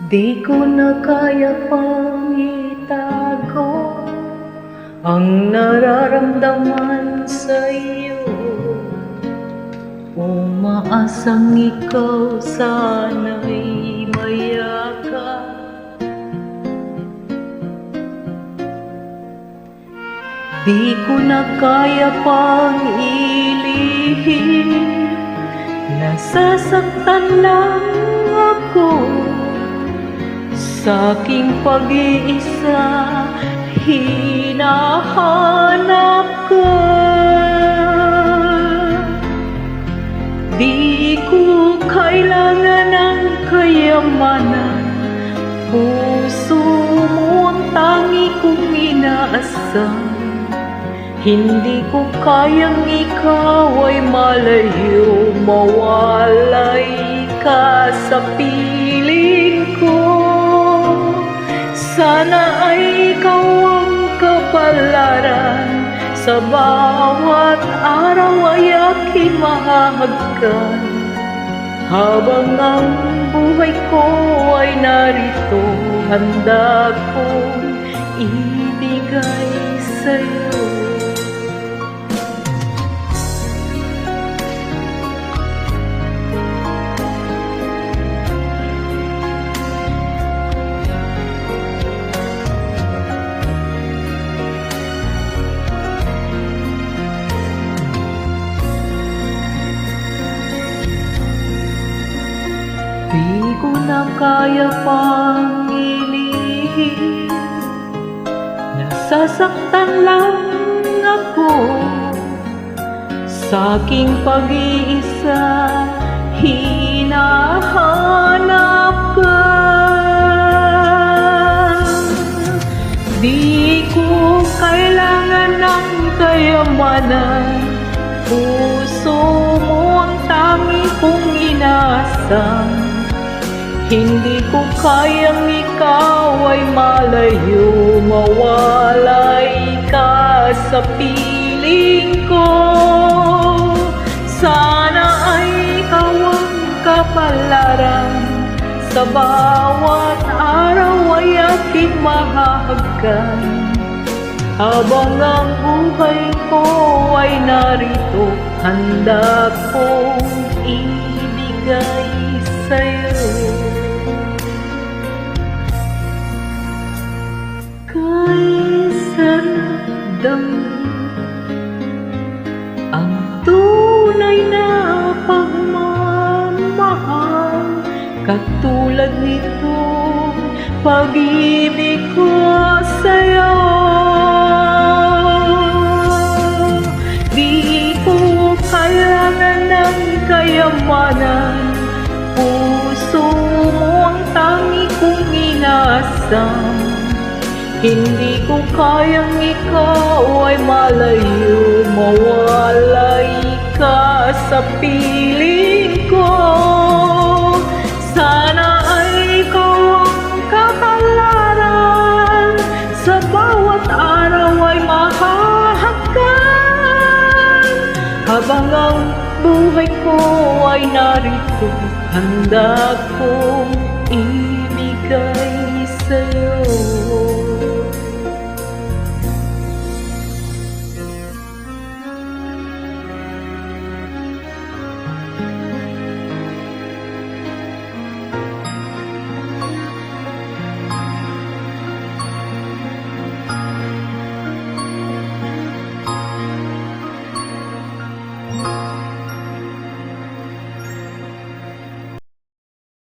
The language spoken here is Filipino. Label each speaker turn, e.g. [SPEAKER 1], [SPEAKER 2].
[SPEAKER 1] Di ko na kaya pang itago ang nararamdaman sa'yo. Umaasang ikaw sana'y mayakap. Di ko na kaya pang ilihim, nasasaktan lang ako sa aking pag-iisa, hinahanap ka. Di ko kailangan ng kayamanan, puso mo ang tangi kong inaasam. Hindi ko kayang ikaw ay malayo, mawalay ka sa piling ko. Sana ay ikaw ang kapalaran, sa bawat araw ay aking mahahagkan. Habang ang buhay ko ay narito, handa kong ibigay sa'yo. Di ko na kaya pang ilihim, nasasaktan lang ako sa aking pag-iisa, hinahanap ka. Di ko kailangan ng kayamanan, puso mo ang tangi kong inaasam. Hindi ko kayang ikaw ay malayo, mawalay ka sa piling ko. Sana ay ikaw ang kapalaran, sa bawat araw ay aking mahahagkan. Habang ang buhay ko ay narito, handa kong ibigay sa'yo. Ang tunay na pagmamahal, katulad nito pag-ibig ko sa'yo. Di ko kailangan ng kayamanan, puso mo ang tangi kong inaasam. Hindi ko kayang ikaw ay malayo, mawalay ka sa piling ko. Sana ay ikaw ang kapalaran, sa bawat araw ay mahahagkan. Habang ang buhay ko ay narito, handa kong